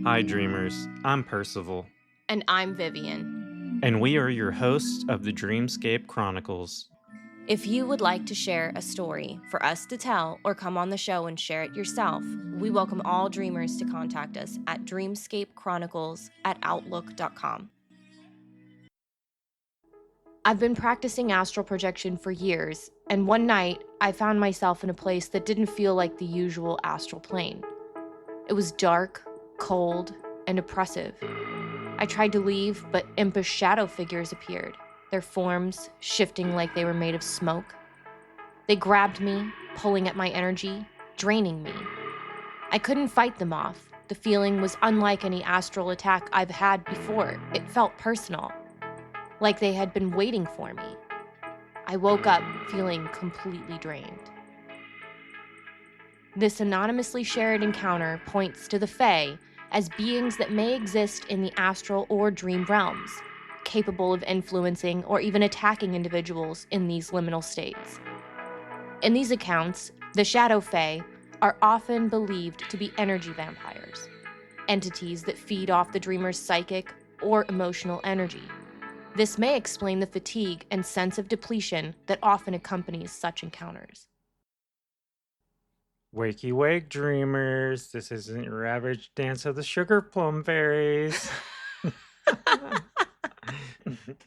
Hi, dreamers. I'm Percival, And I'm Viviane. and we are your hosts of the Dreamscape Chronicles. If you would like to share a story for us to tell or come on the show and share it yourself, we welcome all dreamers to contact us at dreamscapechronicles@outlook.com. I've been practicing astral projection for years, and one night I found myself in a place that didn't feel like the usual astral plane. It was dark, cold, and oppressive. I tried to leave, but impish shadow figures appeared, their forms shifting like they were made of smoke. They grabbed me, pulling at my energy, draining me. I couldn't fight them off. The feeling was unlike any astral attack I've had before. It felt personal, like they had been waiting for me. I woke up feeling completely drained. This anonymously shared encounter points to the Fae as beings that may exist in the astral or dream realms, capable of influencing or even attacking individuals in these liminal states. In these accounts, the Shadow Fae are often believed to be energy vampires, entities that feed off the dreamer's psychic or emotional energy. This may explain the fatigue and sense of depletion that often accompanies such encounters. Wakey wake, dreamers. This isn't your average dance of the sugar plum fairies.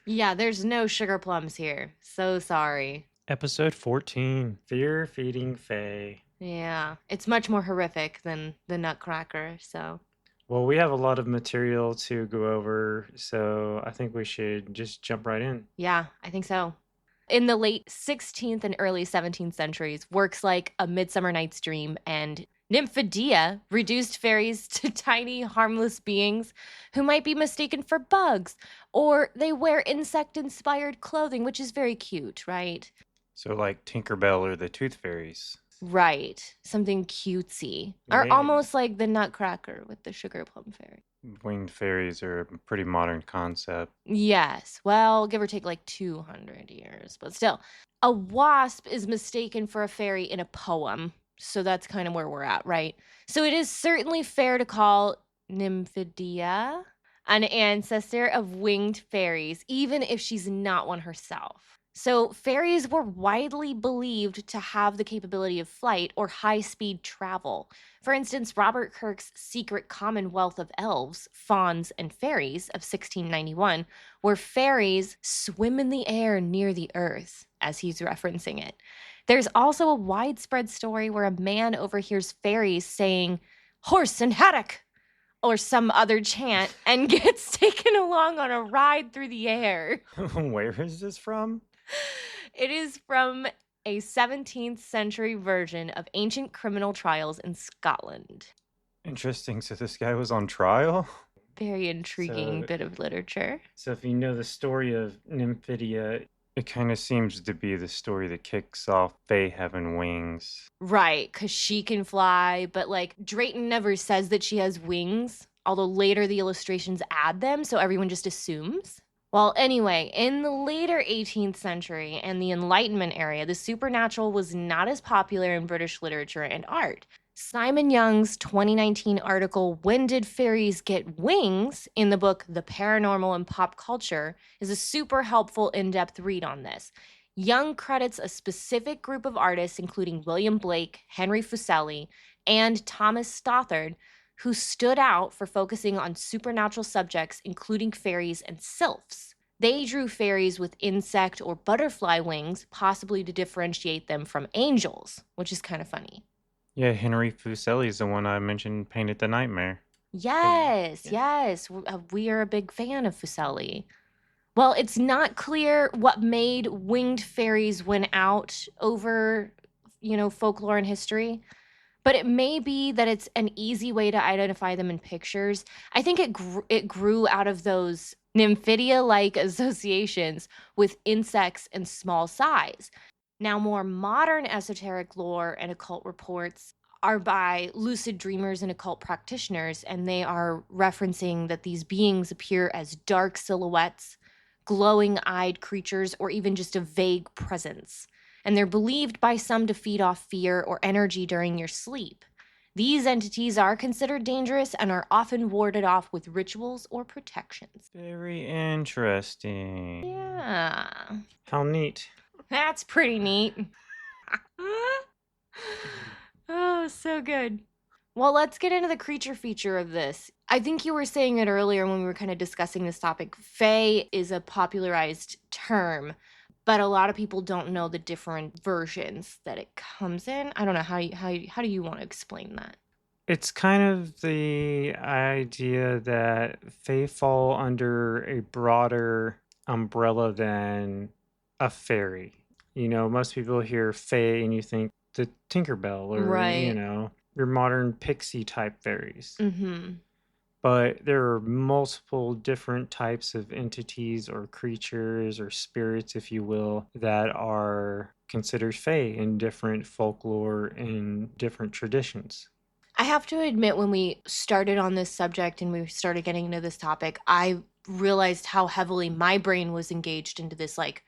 Yeah, there's no sugar plums here. So sorry. Episode 14, Fear Feeding Fae. Yeah, it's much more horrific than the Nutcracker, so. Well, we have a lot of material to go over, so I think we should just jump right in. Yeah, I think so. In the late 16th and early 17th centuries, works like A Midsummer Night's Dream and Nymphadia reduced fairies to tiny, harmless beings who might be mistaken for bugs, or they wear insect-inspired clothing, which is very cute, right? So, like Tinkerbell or the Tooth Fairies. Right. Something cutesy. Or Yeah. almost like the Nutcracker with the sugar plum fairy. Winged fairies are a pretty modern concept. Yes. Well, give or take like 200 years, but still. A wasp is mistaken for a fairy in a poem. So that's kind of where we're at, right? So it is certainly fair to call Nymphadia an ancestor of winged fairies, even if she's not one herself. So fairies were widely believed to have the capability of flight or high-speed travel. For instance, Robert Kirk's Secret Commonwealth of Elves, Fauns, and Fairies of 1691, where fairies swim in the air near the earth, as he's referencing it. There's also a widespread story where a man overhears fairies saying, "Horse and haddock," or some other chant, and gets taken along on a ride through the air. Where is this from? It is from a 17th century version of ancient criminal trials in Scotland. Interesting. So this guy was on trial? Very intriguing So- bit of literature. So if you know the story of Nymphadia, it kind of seems to be the story that kicks off Fae having wings. Right, because she can fly, but like Drayton never says that she has wings, although later the illustrations add them, so everyone just assumes. Well, anyway, in the later 18th century and the Enlightenment era, the supernatural was not as popular in British literature and art. Simon Young's 2019 article, When Did Fairies Get Wings? In the book The Paranormal and Pop Culture, is a super helpful in-depth read on this. Young credits a specific group of artists, including William Blake, Henry Fuseli, and Thomas Stothard, who stood out for focusing on supernatural subjects, including fairies and sylphs. They drew fairies with insect or butterfly wings, possibly to differentiate them from angels, which is kind of funny. Yeah, Henry Fuseli is the one I mentioned painted the nightmare. Yes. We are a big fan of Fuseli. Well, it's not clear what made winged fairies win out over, folklore and history. But it may be that it's an easy way to identify them in pictures. I think it grew out of those Nymphadia-like associations with insects and small size. Now, more modern esoteric lore and occult reports are by lucid dreamers and occult practitioners, and they are referencing that these beings appear as dark silhouettes, glowing-eyed creatures, or even just a vague presence. And they're believed by some to feed off fear or energy during your sleep. These entities are considered dangerous and are often warded off with rituals or protections. Very interesting. Yeah. How neat. That's pretty neat. Oh, so good. Well, let's get into the creature feature of this. I think you were saying it earlier when we were kind of discussing this topic. Fae is a popularized term, but a lot of people don't know the different versions that it comes in. I don't know how do you want to explain that? It's kind of the idea that they fall under a broader umbrella than a fairy. Most people hear fae and you think the Tinkerbell or, Right. your modern pixie type fairies. Mm-hmm. But there are multiple different types of entities or creatures or spirits, if you will, that are considered fae in different folklore and different traditions. I have to admit, when we started on this subject and we started getting into this topic, I realized how heavily my brain was engaged into this like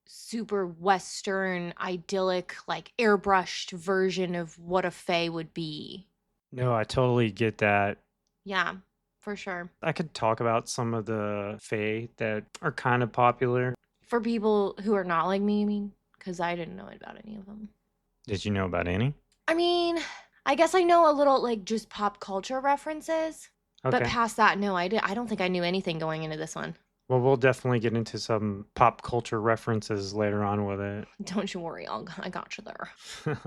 super Western, idyllic, like airbrushed version of what a fae would be. No, I totally get that. Yeah, for sure. I could talk about some of the fae that are kind of popular. For people who are not like me, I mean, because I didn't know about any of them. Did you know about any? I mean, I guess I know a little like just pop culture references, but Okay. past that, no, I don't think I knew anything going into this one. Well, we'll definitely get into some pop culture references later on with it. Don't you worry, I got you there.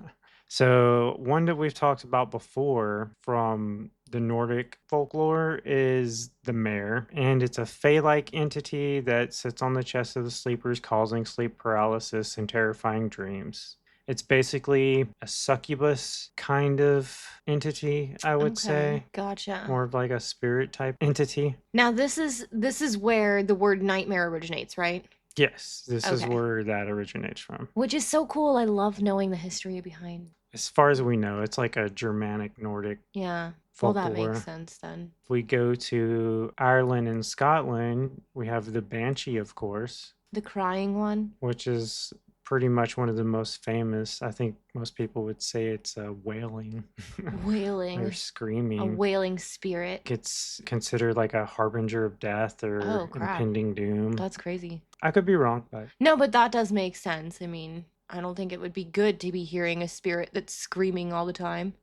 So, one that we've talked about before from the Nordic folklore is the mare, and it's a fae-like entity that sits on the chest of the sleepers, causing sleep paralysis and terrifying dreams. It's basically a succubus kind of entity, I would Okay, say, gotcha. more of like a spirit type entity. Now this is where the word nightmare originates, right? Yes, this is Okay. where that originates from. Which is so cool. I love knowing the history behind. As far as we know, it's like a Germanic Nordic Yeah. Well, that makes folklore. sense then. If we go to Ireland and Scotland, we have the Banshee, of course, The crying one, which is pretty much one of the most famous. I think most people would say it's wailing or wailing, a screaming. wailing spirit. It's considered like a harbinger of death Oh, or crap. impending doom. That's crazy. I could be wrong, but No, but that does make sense. I mean, I don't think it would be good to be hearing a spirit that's screaming all the time.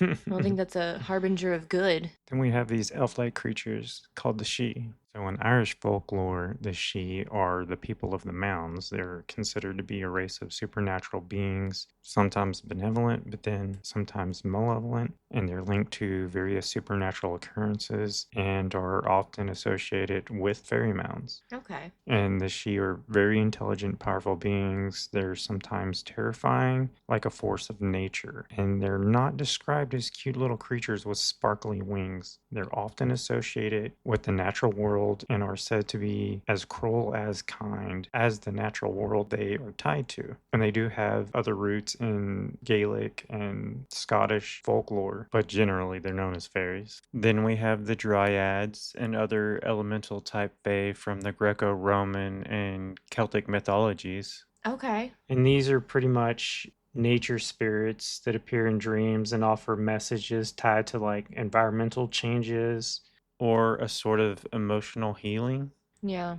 I don't think that's a harbinger of good. then we have these elf-like creatures called the Sidhe. So in Irish folklore, the Sidhe are the people of the mounds. They're considered to be a race of supernatural beings, sometimes benevolent, but then sometimes malevolent, and they're linked to various supernatural occurrences and are often associated with fairy mounds. Okay. And the Sidhe are very intelligent, powerful beings. They're sometimes terrifying, like a force of nature. And they're not described as cute little creatures with sparkly wings. They're often associated with the natural world and are said to be as cruel as kind as the natural world they are tied to. And they do have other roots in Gaelic and Scottish folklore, but generally they're known as fairies. Then we have the dryads and other elemental type fae from the Greco-Roman and Celtic mythologies. Okay. And these are pretty much nature spirits that appear in dreams and offer messages tied to like environmental changes or a sort of emotional healing. Yeah.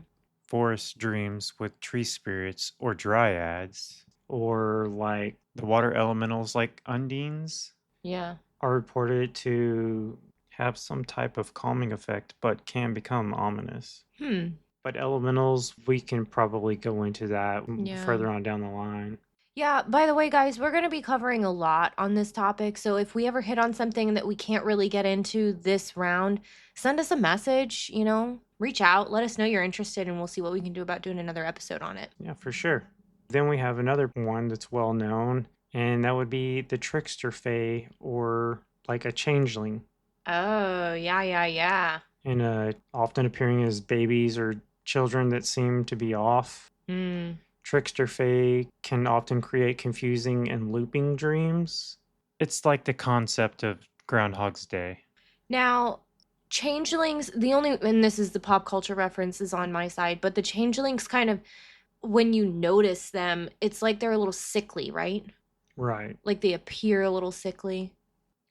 Forest dreams with tree spirits or dryads, or like the water elementals like undines, Yeah. are reported to have some type of calming effect but can become ominous. Hmm. But elementals, we can probably go into that Yeah. further on down the line. Yeah, by the way, guys, we're going to be covering a lot on this topic. So if we ever hit on something that we can't really get into this round, send us a message, reach out, let us know you're interested, and we'll see what we can do about doing another episode on it. Yeah, for sure. Then we have another one that's well known, and that would be the trickster fae, or like a changeling, Oh, yeah, yeah, yeah. and often appearing as babies or children that seem to be off. Hmm. Trickster fae can often create confusing and looping dreams. It's like the concept of Groundhog's Day. Now, changelings, and this is the pop culture references on my side, but the changelings kind of, when you notice them, it's like they're a little sickly, right? Right. Like they appear a little sickly.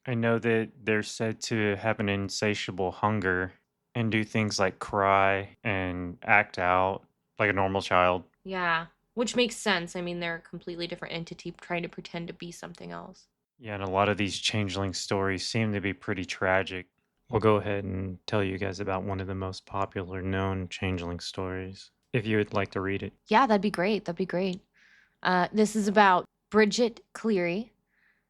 I know that they're said to have an insatiable hunger and do things like cry and act out like a normal child. Yeah, which makes sense. I mean, they're a completely different entity trying to pretend to be something else. Yeah, and a lot of these changeling stories seem to be pretty tragic. We'll go ahead and tell you guys about one of the most popular known changeling stories, if you would like to read it. Yeah, that'd be great. That'd be great. This is about Bridget Cleary,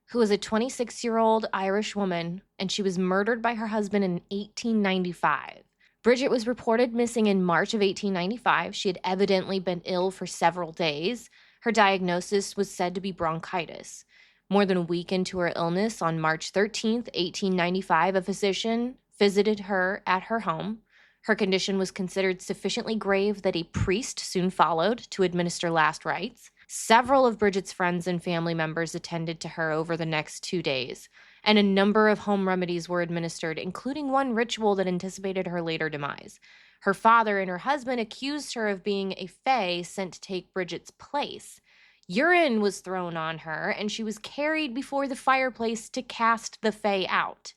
who was a 26-year-old Irish woman, and she was murdered by her husband in 1895. Bridget was reported missing in March of 1895. She had evidently been ill for several days. Her diagnosis was said to be bronchitis. More than a week into her illness, on March 13th, 1895, a physician visited her at her home. Her condition was considered sufficiently grave that a priest soon followed to administer last rites. Several of Bridget's friends and family members attended to her over the next 2 days, and a number of home remedies were administered, including one ritual that anticipated her later demise. Her father and her husband accused her of being a fae sent to take Bridget's place. Urine was thrown on her, and she was carried before the fireplace to cast the fae out.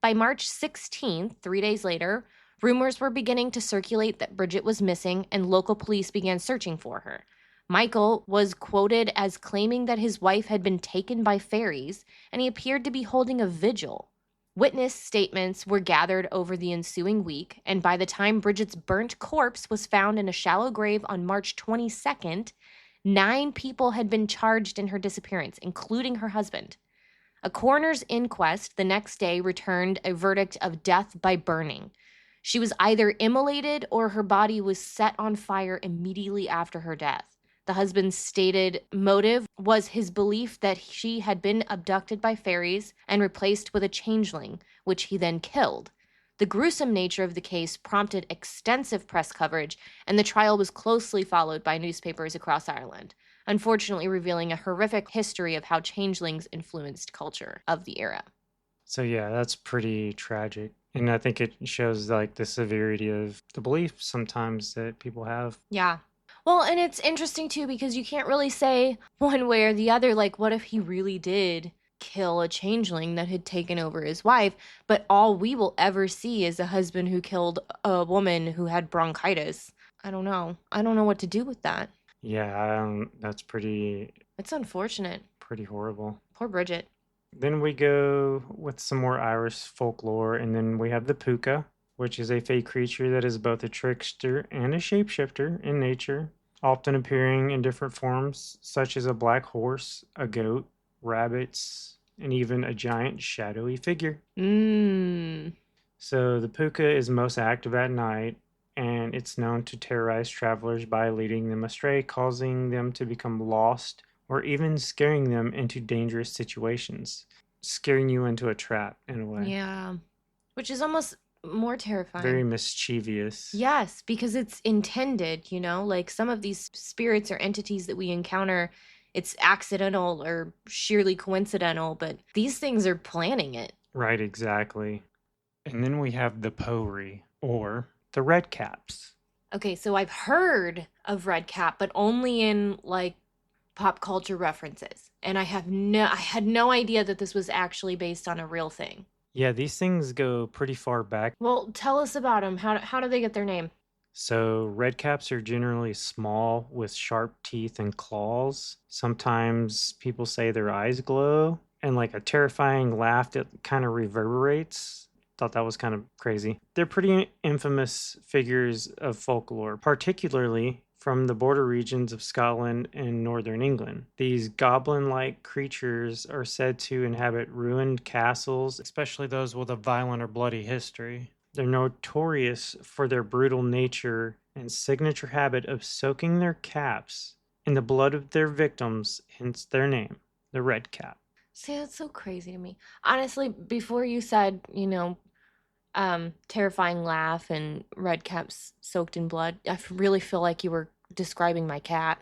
By March 16th, 3 days later, rumors were beginning to circulate that Bridget was missing, and local police began searching for her. Michael was quoted as claiming that his wife had been taken by fairies, and he appeared to be holding a vigil. Witness statements were gathered over the ensuing week, and by the time Bridget's burnt corpse was found in a shallow grave on March 22nd, 9 people had been charged in her disappearance, including her husband. A coroner's inquest the next day returned a verdict of death by burning. She was either immolated or her body was set on fire immediately after her death. The husband's stated motive was his belief that she had been abducted by fairies and replaced with a changeling, which he then killed. The gruesome nature of the case prompted extensive press coverage, and the trial was closely followed by newspapers across Ireland, unfortunately revealing a horrific history of how changelings influenced culture of the era. So, yeah, that's pretty tragic. And I think it shows like the severity of the belief sometimes that people have. Yeah. Well, and it's interesting too because you can't really say one way or the other. Like, what if he really did kill a changeling that had taken over his wife? But all we will ever see is a husband who killed a woman who had bronchitis. I don't know. I don't know what to do with that. Yeah, that's It's unfortunate. pretty horrible. Poor Bridget. Then we go with some more Irish folklore, and then we have the puka, which is a fey creature that is both a trickster and a shapeshifter in nature, often appearing in different forms, such as a black horse, a goat, rabbits, and even a giant shadowy figure. Mmm. So the puka is most active at night, and it's known to terrorize travelers by leading them astray, causing them to become lost, or even scaring them into dangerous situations, scaring you into a trap in a way. Yeah. Which is almost more terrifying. Very mischievous. Yes, because it's intended, like some of these spirits or entities that we encounter, it's accidental or sheerly coincidental, but these things are planning it. Right, exactly. And then we have the Pori, or the red caps. Okay, so I've heard of Red Cap, but only in like pop culture references. And I had no idea that this was actually based on a real thing. Yeah, these things go pretty far back. Well, tell us about them. How do they get their name? So, red caps are generally small with sharp teeth and claws. Sometimes people say their eyes glow and like a terrifying laugh that kind of reverberates. Thought that was kind of crazy. They're pretty infamous figures of folklore, particularly from the border regions of Scotland and northern England. These goblin like creatures are said to inhabit ruined castles, especially those with a violent or bloody history. They're notorious for their brutal nature and signature habit of soaking their caps in the blood of their victims, hence their name, the Red Cap. See, that's so crazy to me. Honestly, before you said, terrifying laugh and red caps soaked in blood, really feel like you were describing my cat.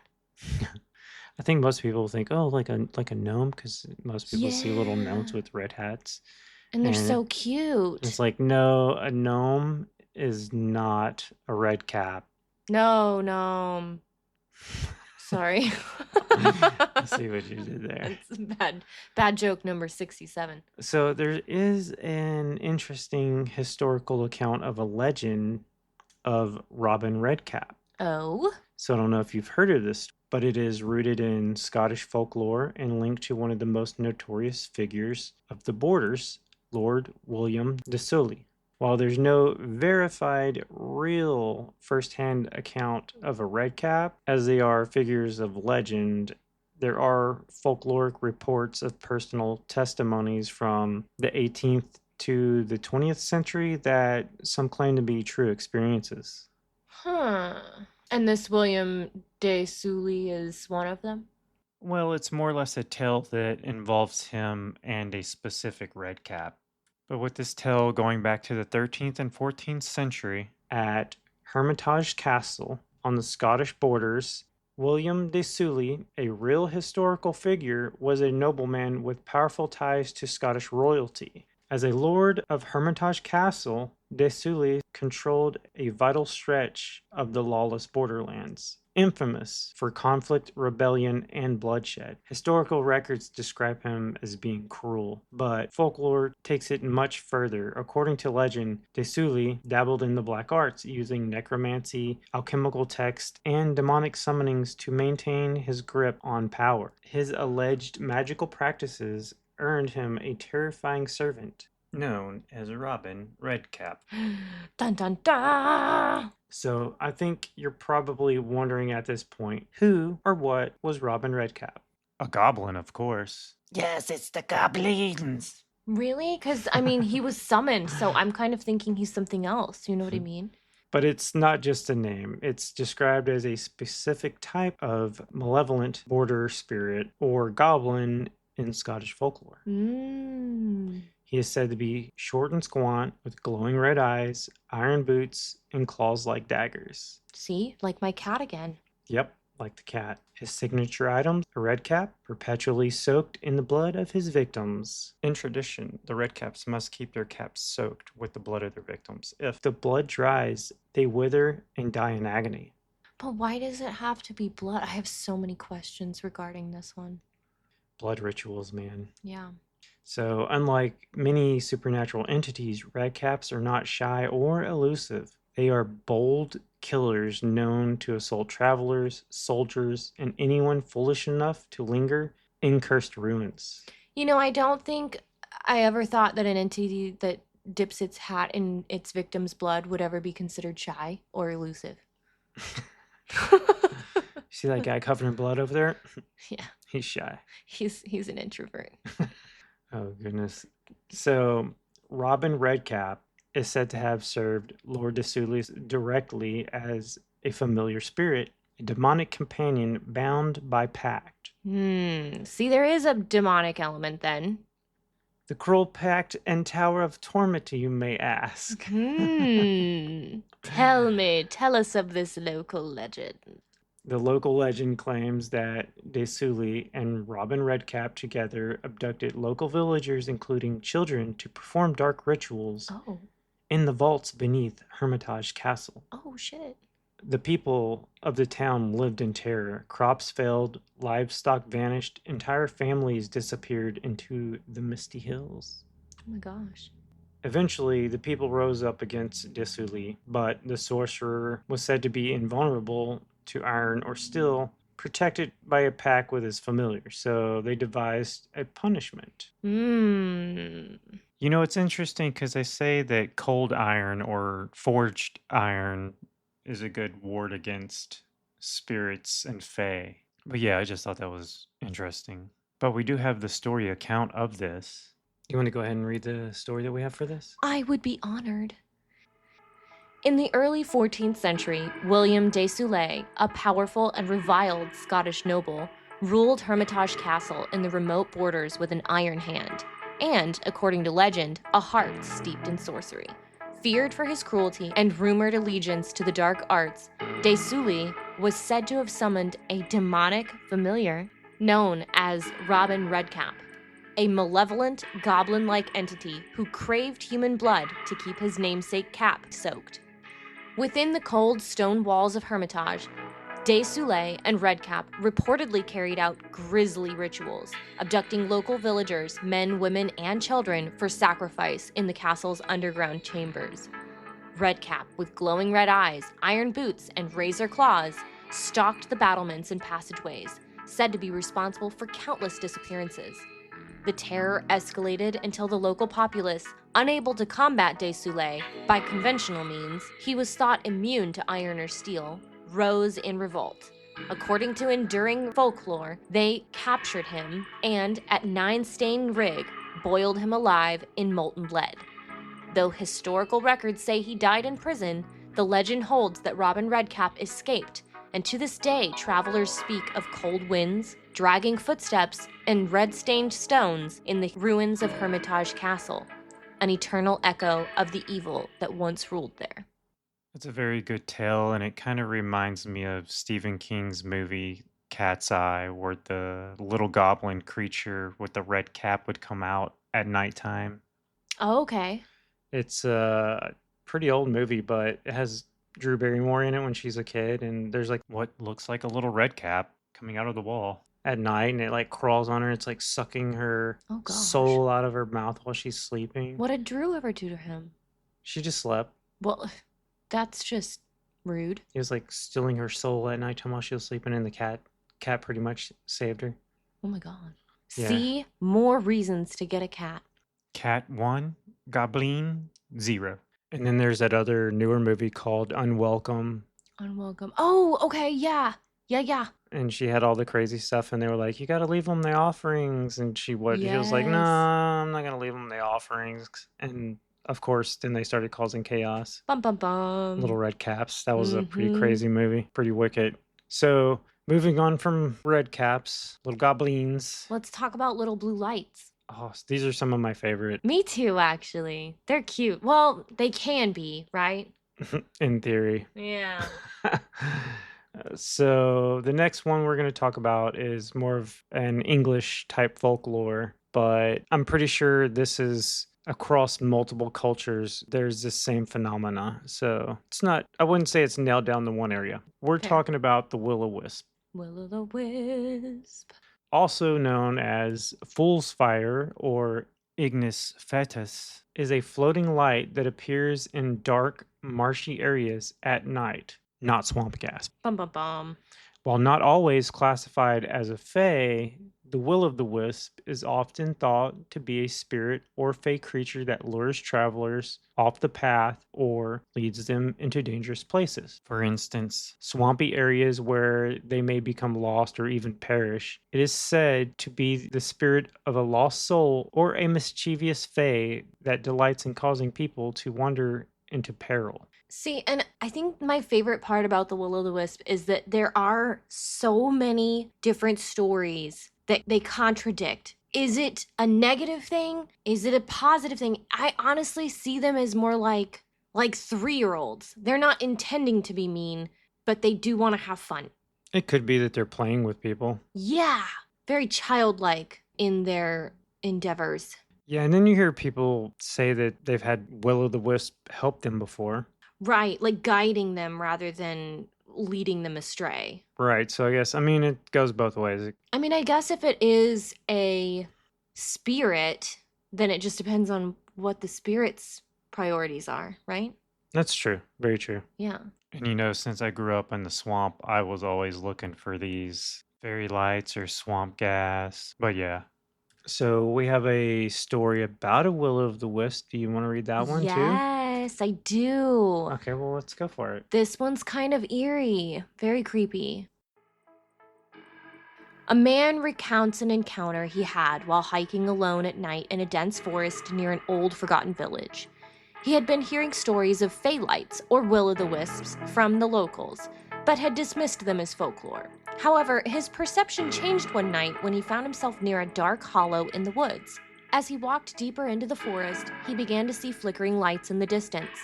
I think most people think, oh, like a gnome, because most people see little gnomes Yeah. with red hats. And they're And so cute. it's like, no, a gnome is not a red cap. No, no. Sorry. I see what you did there. That's bad joke number 67. So there is an interesting historical account of a legend of Robin Redcap. Oh? So I don't know if you've heard of this, but it is rooted in Scottish folklore and linked to one of the most notorious figures of the borders, Lord William de Sully. While there's no verified, real first-hand account of a redcap, as they are figures of legend, there are folkloric reports of personal testimonies from the 18th to the 20th century that some claim to be true experiences. Huh. And this William de Sully is one of them? Well, it's more or less a tale that involves him and a specific redcap. But with this tale going back to the 13th and 14th century, at Hermitage Castle on the Scottish borders, William de Sully, a real historical figure, was a nobleman with powerful ties to Scottish royalty. As a lord of Hermitage Castle, de Sully controlled a vital stretch of the lawless borderlands, infamous for conflict, rebellion, and bloodshed. Historical records describe him as being cruel, but folklore takes it much further. According to legend, de Sully dabbled in the black arts, using necromancy, alchemical text, and demonic summonings to maintain his grip on power. His alleged magical practices earned him a terrifying servant known as Robin Redcap. Dun dun dun! So I think you're probably wondering at this point, who or what was Robin Redcap? A goblin, of course. Yes, it's the goblins. Really? Because, I mean, he was summoned, so I'm kind of thinking he's something else. You know what I mean? But it's not just a name. It's described as a specific type of malevolent border spirit or goblin in Scottish folklore. He is said to be short and squat, with glowing red eyes, iron boots, and claws like daggers. See? Like my cat again. Yep, like the cat. His signature items, a red cap, perpetually soaked in the blood of his victims. In tradition, the red caps must keep their caps soaked with the blood of their victims. If the blood dries, they wither and die in agony. But why does it have to be blood? I have so many questions regarding this one. Blood rituals, man. Yeah. So, unlike many supernatural entities, redcaps are not shy or elusive. They are bold killers known to assault travelers, soldiers, and anyone foolish enough to linger in cursed ruins. You know, I don't think I ever thought that an entity that dips its hat in its victim's blood would ever be considered shy or elusive. See that guy covered in blood over there? Yeah. He's shy. He's an introvert. Oh, goodness. So, Robin Redcap is said to have served Lord de Sully directly as a familiar spirit, a demonic companion bound by pact. See, there is a demonic element then. The cruel pact and Tower of Torment, you may ask. Tell us of this local legend. The local legend claims that de Sully and Robin Redcap together abducted local villagers, including children, to perform dark rituals in the vaults beneath Hermitage Castle. Oh, shit. The people of the town lived in terror. Crops failed, livestock vanished, entire families disappeared into the misty hills. Oh my gosh. Eventually, the people rose up against de Sully, but the sorcerer was said to be invulnerable to iron or steel, protected by a pact with his familiar, so they devised a punishment. You know, it's interesting because they say that cold iron or forged iron is a good ward against spirits and fae. But yeah, I just thought that was interesting. But we do have the story account of this. You want to go ahead and read the story that we have for this? I would be honored. In the early 14th century, William de Sully, a powerful and reviled Scottish noble, ruled Hermitage Castle in the remote borders with an iron hand, and, according to legend, a heart steeped in sorcery. Feared for his cruelty and rumored allegiance to the dark arts, de Sully was said to have summoned a demonic familiar known as Robin Redcap, a malevolent, goblin-like entity who craved human blood to keep his namesake cap soaked. Within the cold stone walls of Hermitage, De Soleil and Redcap reportedly carried out grisly rituals, abducting local villagers, men, women, and children for sacrifice in the castle's underground chambers. Redcap, with glowing red eyes, iron boots, and razor claws, stalked the battlements and passageways, said to be responsible for countless disappearances. The terror escalated until the local populace, unable to combat De Soleil by conventional means, he was thought immune to iron or steel, rose in revolt. According to enduring folklore, they captured him and, at 9 Stane Rig, boiled him alive in molten lead. Though historical records say he died in prison, the legend holds that Robin Redcap escaped, and to this day travelers speak of cold winds, dragging footsteps, and red-stained stones in the ruins of Hermitage Castle, an eternal echo of the evil that once ruled there. It's a very good tale, and it kind of reminds me of Stephen King's movie Cat's Eye, where the little goblin creature with the red cap would come out at nighttime. Oh, okay. It's a pretty old movie, but it has Drew Barrymore in it when she's a kid, and there's like what looks like a little red cap coming out of the wall at night, and it like crawls on her. It's like sucking her soul out of her mouth while she's sleeping. What did Drew ever do to him? She just slept. Well, that's just rude. He was like stealing her soul at nighttime while she was sleeping, and the cat pretty much saved her. Oh my god. Yeah. See? More reasons to get a cat. Cat 1, Goblin 0. And then there's that other newer movie called Unwelcome. Unwelcome. Oh, okay, yeah. Yeah. And she had all the crazy stuff, and they were like, you got to leave them the offerings. And she was like, no, Yes. I'm not going to leave them the offerings. And of course, then they started causing chaos. Bum, bum, bum. Little red caps. That was a pretty Mhm. crazy movie. Pretty wicked. So moving on from red caps, little goblins. Let's talk about little blue lights. Oh, these are some of my favorite. Me too, actually. They're cute. Well, they can be, right? In theory. Yeah. So the next one we're going to talk about is more of an English type folklore, but I'm pretty sure this is across multiple cultures. There's this same phenomena. So it's not, I wouldn't say it's nailed down to one area. We're Fair. talking about the will-o'-wisp, Will-o'-the-wisp. also known as fool's fire or ignis fatuus, is a floating light that appears in dark, marshy areas at night. Not swamp gas. Bum, bum, bum. While not always classified as a fae, the will-o'-the-wisp is often thought to be a spirit or fae creature that lures travelers off the path or leads them into dangerous places. For instance, swampy areas where they may become lost or even perish. It is said to be the spirit of a lost soul or a mischievous fae that delights in causing people to wander into peril. See, and I think my favorite part about the Will-o'-the-Wisp is that there are so many different stories that they contradict. Is it a negative thing? Is it a positive thing? I honestly see them as more like 3-year-olds. They're not intending to be mean, but they do want to have fun. It could be that they're playing with people. Yeah, very childlike in their endeavors. Yeah, and then you hear people say that they've had will-o'-the-wisp help them before. Right, like guiding them rather than leading them astray. Right, so I guess, it goes both ways. I guess if it is a spirit, then it just depends on what the spirit's priorities are, right? That's true, very true. Yeah. And since I grew up in the swamp, I was always looking for these fairy lights or swamp gas. But yeah. So we have a story about a will-o'-the-wisp. Do you want to read that one too? Yes, I do. Okay, well, let's go for it. This one's kind of eerie, very creepy. A man recounts an encounter he had while hiking alone at night in a dense forest near an old forgotten village. He had been hearing stories of fae lights or will-o'-the-wisps from the locals, but had dismissed them as folklore. However, his perception changed one night when he found himself near a dark hollow in the woods. As he walked deeper into the forest, he began to see flickering lights in the distance,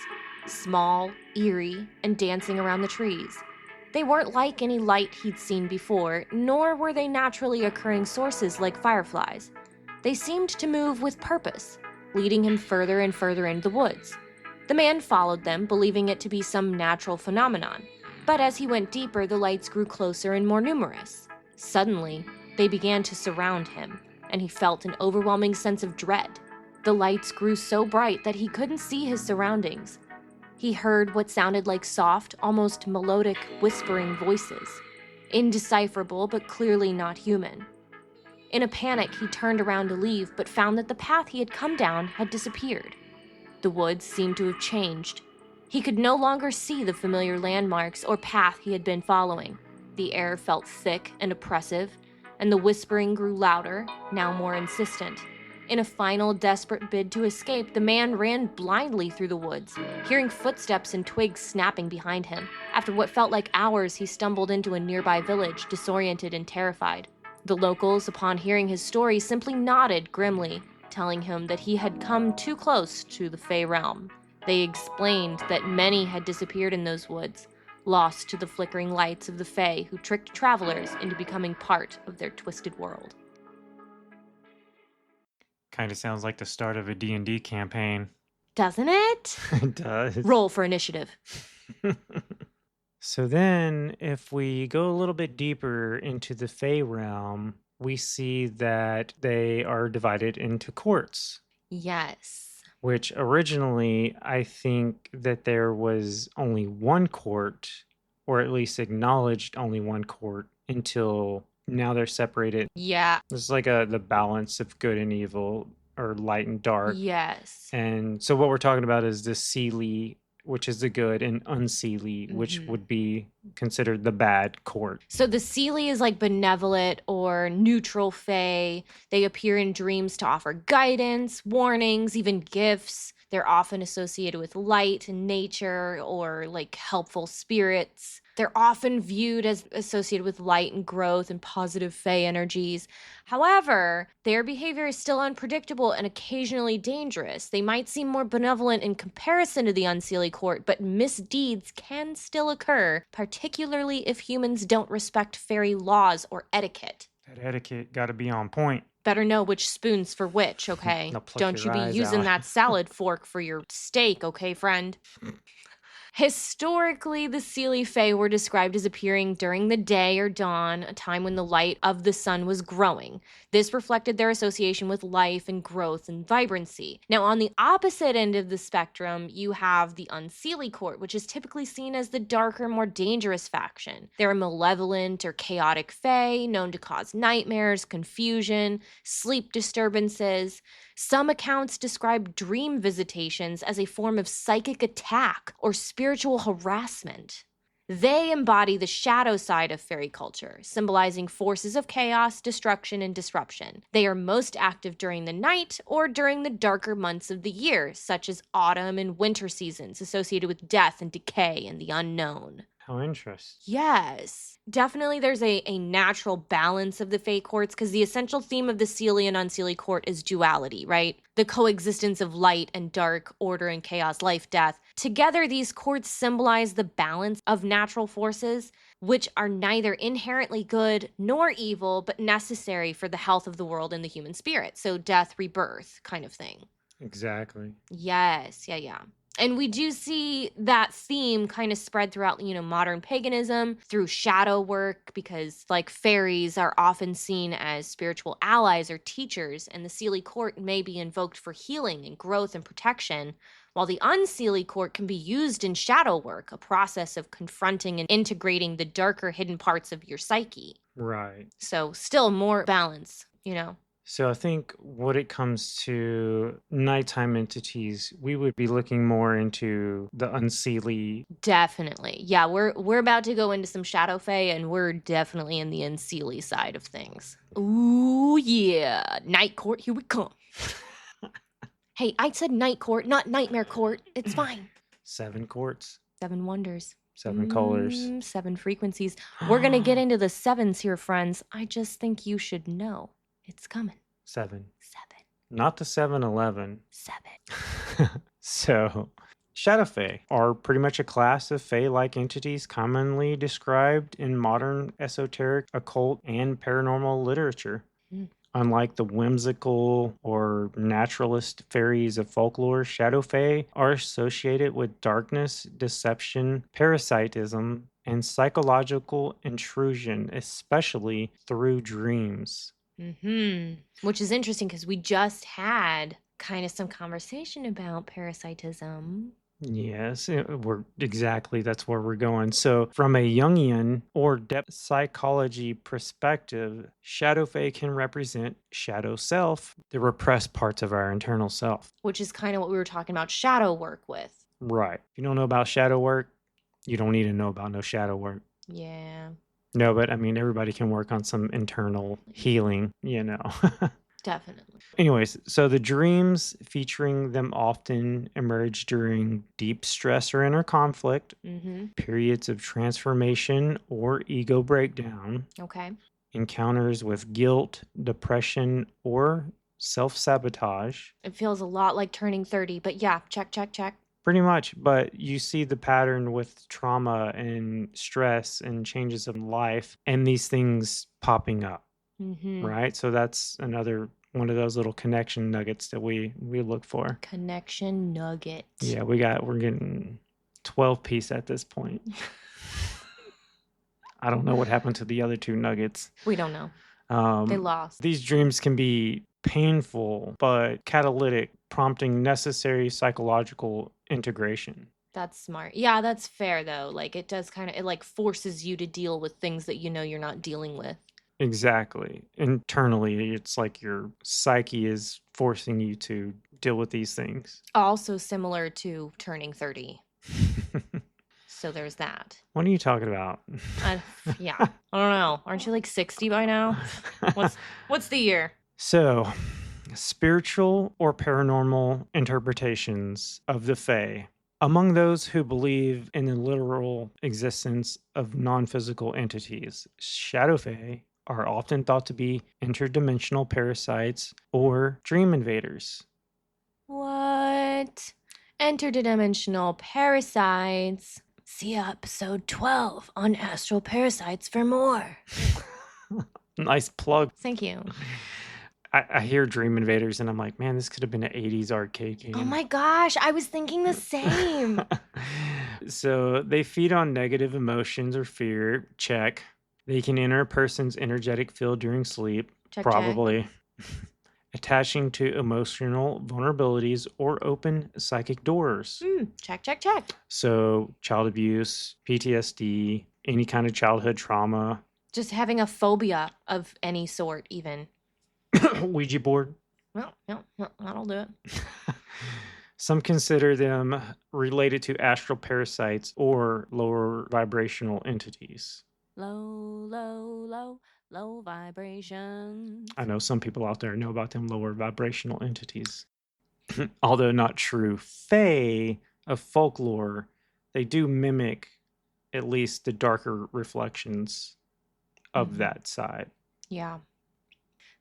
small, eerie, and dancing around the trees. They weren't like any light he'd seen before, nor were they naturally occurring sources like fireflies. They seemed to move with purpose, leading him further and further into the woods. The man followed them, believing it to be some natural phenomenon. But as he went deeper, the lights grew closer and more numerous. Suddenly, they began to surround him, and he felt an overwhelming sense of dread. The lights grew so bright that he couldn't see his surroundings. He heard what sounded like soft, almost melodic, whispering voices. Indecipherable, but clearly not human. In a panic, he turned around to leave, but found that the path he had come down had disappeared. The woods seemed to have changed. He could no longer see the familiar landmarks or path he had been following. The air felt thick and oppressive, and the whispering grew louder, now more insistent. In a final, desperate bid to escape, the man ran blindly through the woods, hearing footsteps and twigs snapping behind him. After what felt like hours, he stumbled into a nearby village, disoriented and terrified. The locals, upon hearing his story, simply nodded grimly, telling him that he had come too close to the Fey realm. They explained that many had disappeared in those woods, lost to the flickering lights of the Fey who tricked travelers into becoming part of their twisted world. Kind of sounds like the start of a D&D campaign. Doesn't it? It does. Roll for initiative. So then, if we go a little bit deeper into the Fey realm, we see that they are divided into courts. Yes. Which originally, I think that there was only one court, or at least acknowledged only one court, until now they're separated. Yeah. It's like the balance of good and evil, or light and dark. Yes. And so what we're talking about is the Seelie, which is the good, and Unseelie, which would be considered the bad court. So the Seelie is like benevolent or neutral Fae. They appear in dreams to offer guidance, warnings, even gifts. They're often associated with light and nature or like helpful spirits. They're often viewed as associated with light and growth and positive Fae energies. However, their behavior is still unpredictable and occasionally dangerous. They might seem more benevolent in comparison to the Unseelie court, but misdeeds can still occur, particularly if humans don't respect fairy laws or etiquette. That etiquette got to be on point. Better know which spoon's for which, okay? Don't you be using that salad fork for your steak, okay, friend? Historically, the Seelie Fae were described as appearing during the day or dawn, a time when the light of the sun was growing. This reflected their association with life and growth and vibrancy. Now, on the opposite end of the spectrum, you have the Unseelie court, which is typically seen as the darker, more dangerous faction. They're a malevolent or chaotic Fae, known to cause nightmares, confusion, sleep disturbances. Some accounts describe dream visitations as a form of psychic attack or spiritual harassment. They embody the shadow side of fairy culture, symbolizing forces of chaos, destruction, and disruption. They are most active during the night or during the darker months of the year, such as autumn and winter seasons, associated with death and decay and the unknown. How interesting. Yes. Definitely there's a natural balance of the Fae courts because the essential theme of the Seelie and Unseelie court is duality, right? The coexistence of light and dark, order and chaos, life, death. Together, these courts symbolize the balance of natural forces, which are neither inherently good nor evil, but necessary for the health of the world and the human spirit. So death, rebirth kind of thing. Exactly. Yes. Yeah. And we do see that theme kind of spread throughout, modern paganism through shadow work, because like fairies are often seen as spiritual allies or teachers, and the Seelie court may be invoked for healing and growth and protection, while the Unseelie court can be used in shadow work, a process of confronting and integrating the darker hidden parts of your psyche. Right. So still more balance, So I think when it comes to nighttime entities, we would be looking more into the Unseelie. Definitely. Yeah, we're about to go into some Shadow Fae, and we're definitely in the Unseelie side of things. Ooh, yeah. Night court, here we come. Hey, I said night court, not nightmare court. It's fine. 7 courts. 7 wonders. 7 colors. 7 frequencies. We're going to get into the 7s here, friends. I just think you should know. It's coming. 7. 7. Not the 7-Eleven. 7. So, Shadow Fae are pretty much a class of Fae-like entities commonly described in modern esoteric, occult, and paranormal literature. Unlike the whimsical or naturalist fairies of folklore, Shadow Fae are associated with darkness, deception, parasitism, and psychological intrusion, especially through dreams. Which is interesting because we just had kind of some conversation about parasitism. Yes, that's where we're going. So, from a Jungian or depth psychology perspective, shadow fae can represent shadow self, the repressed parts of our internal self. Which is kind of what we were talking about shadow work with. Right. If you don't know about shadow work, you don't need to know about no shadow work. Yeah. No, but I mean, everybody can work on some internal healing, Definitely. Anyways, so the dreams featuring them often emerge during deep stress or inner conflict, periods of transformation or ego breakdown, Okay. encounters with guilt, depression, or self-sabotage. It feels a lot like turning 30, but yeah, check. Pretty much, but you see the pattern with trauma and stress and changes of life and these things popping up, right? So that's another one of those little connection nuggets that we look for. Connection nugget. Yeah, we're getting 12 piece at this point. I don't know what happened to the other two nuggets. We don't know. They lost. These dreams can be painful but catalytic, prompting necessary psychological integration. That's smart. Yeah, that's fair though. Like it does it like forces you to deal with things that you know you're not dealing with. Exactly. Internally, it's like your psyche is forcing you to deal with these things. Also similar to turning 30. So there's that. What are you talking about? Yeah. I don't know. Aren't you like 60 by now? What's the year? So, spiritual or paranormal interpretations of the Fae. Among those who believe in the literal existence of non-physical entities, shadow Fae are often thought to be interdimensional parasites or dream invaders. What? Interdimensional parasites. See episode 12 on astral parasites for more. Nice plug. Thank you. I hear Dream Invaders and I'm like, man, this could have been an 80s arcade game. Oh my gosh, I was thinking the same. So they feed on negative emotions or fear. Check. They can enter a person's energetic field during sleep. Check. Probably. Attaching to emotional vulnerabilities or open psychic doors. Check. So child abuse, PTSD, any kind of childhood trauma. Just having a phobia of any sort, even. Ouija board. No, that'll do it. Some consider them related to astral parasites or lower vibrational entities. Low vibrations. I know some people out there know about them lower vibrational entities. Although not true Fae of folklore, they do mimic at least the darker reflections of that side. Yeah.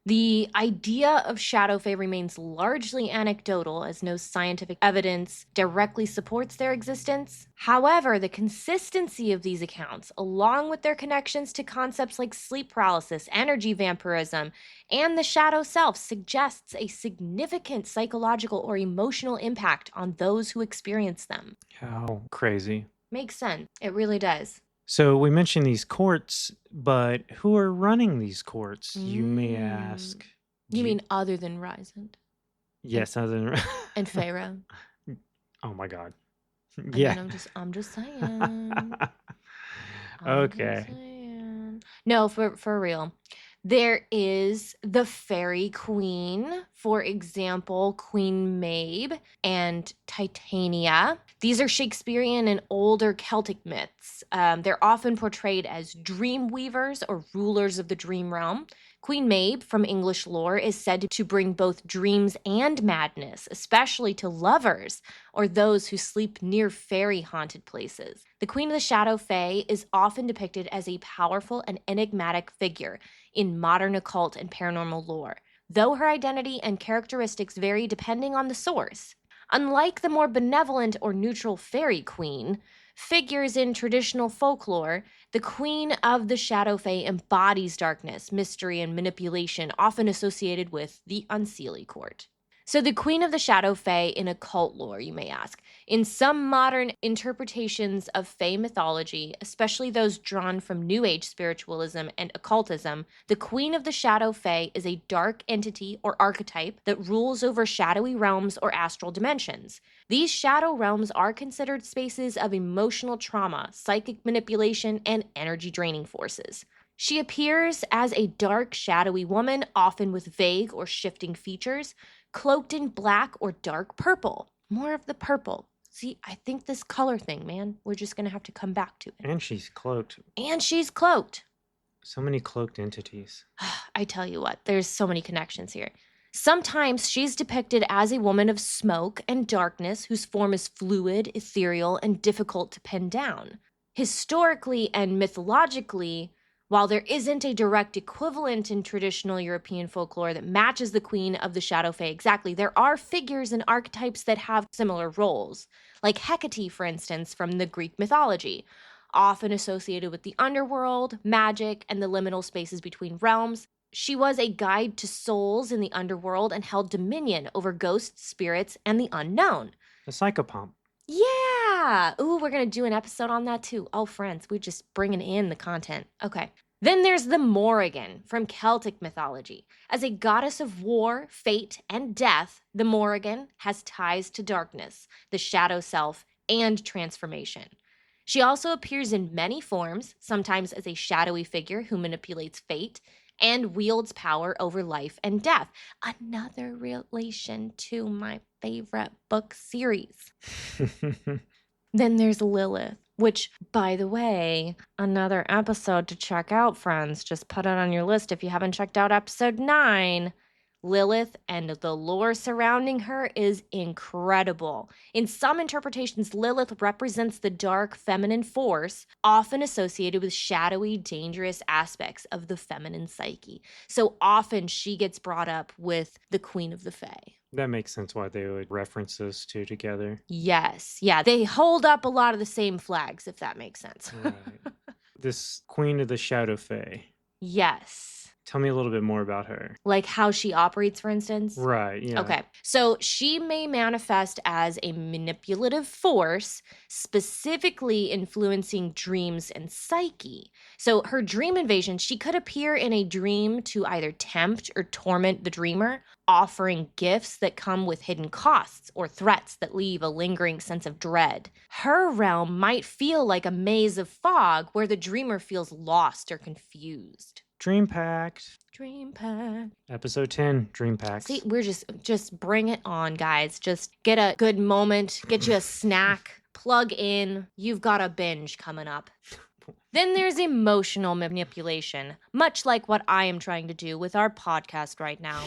The idea of shadow fae remains largely anecdotal as no scientific evidence directly supports their existence. However, the consistency of these accounts, along with their connections to concepts like sleep paralysis, energy vampirism, and the shadow self, suggests a significant psychological or emotional impact on those who experience them. How crazy. Makes sense. It really does. So we mentioned these courts, but who are running these courts, you may ask? You mean other than Rysand? Yes, other than... And Pharaoh. Oh my God. Yeah. I mean, I'm just saying. Okay. No, for real. There is the Fairy Queen, for example, Queen Mabe and Titania. These are Shakespearean and older Celtic myths. They're often portrayed as dream weavers or rulers of the dream realm. Queen Mabe, from English lore, is said to bring both dreams and madness, especially to lovers or those who sleep near fairy-haunted places. The Queen of the Shadow Fae is often depicted as a powerful and enigmatic figure in modern occult and paranormal lore, though her identity and characteristics vary depending on the source. Unlike the more benevolent or neutral fairy queen, figures in traditional folklore, the Queen of the Shadow Fae embodies darkness, mystery, and manipulation, often associated with the Unseelie Court. So the Queen of the Shadow Fae in occult lore, you may ask. In some modern interpretations of Fae mythology, especially those drawn from New Age spiritualism and occultism, the Queen of the Shadow Fae is a dark entity or archetype that rules over shadowy realms or astral dimensions. These shadow realms are considered spaces of emotional trauma, psychic manipulation, and energy draining forces. She appears as a dark, shadowy woman, often with vague or shifting features, cloaked in black or dark purple. More of the purple. See, I think this color thing, man, we're just going to have to come back to it. And she's cloaked. And she's cloaked. So many cloaked entities. I tell you what, there's so many connections here. Sometimes she's depicted as a woman of smoke and darkness whose form is fluid, ethereal, and difficult to pin down. Historically and mythologically, while there isn't a direct equivalent in traditional European folklore that matches the Queen of the Shadow Fae exactly, there are figures and archetypes that have similar roles, like Hecate, for instance, from the Greek mythology, often associated with the underworld, magic, and the liminal spaces between realms. She was a guide to souls in the underworld and held dominion over ghosts, spirits, and the unknown. The psychopomp. Yeah! Ooh, we're going to do an episode on that too. Oh, friends, we're just bringing in the content. Okay. Then there's the Morrigan from Celtic mythology. As a goddess of war, fate, and death, the Morrigan has ties to darkness, the shadow self, and transformation. She also appears in many forms, sometimes as a shadowy figure who manipulates fate and wields power over life and death. Another relation to my favorite book series. Then there's Lilith, which, by the way, another episode to check out, friends. Just put it on your list if you haven't checked out episode 9. Lilith and the lore surrounding her is incredible. In some interpretations, Lilith represents the dark feminine force, often associated with shadowy, dangerous aspects of the feminine psyche. So often she gets brought up with the Queen of the Fae. That makes sense why they would reference those two together. Yes. Yeah, they hold up a lot of the same flags, if that makes sense. Right. This Queen of the Shadow Fae. Yes. Tell me a little bit more about her. Like how she operates, for instance? Right, yeah. Okay. So she may manifest as a manipulative force, specifically influencing dreams and psyche. So her dream invasion, she could appear in a dream to either tempt or torment the dreamer, offering gifts that come with hidden costs or threats that leave a lingering sense of dread. Her realm might feel like a maze of fog where the dreamer feels lost or confused. Dream Pact. Dream Pact. Episode 10, Dream Pacts. See, we're just bring it on, guys. Just get a good moment, get you a snack, plug in. You've got a binge coming up. Then there's emotional manipulation, much like what I am trying to do with our podcast right now.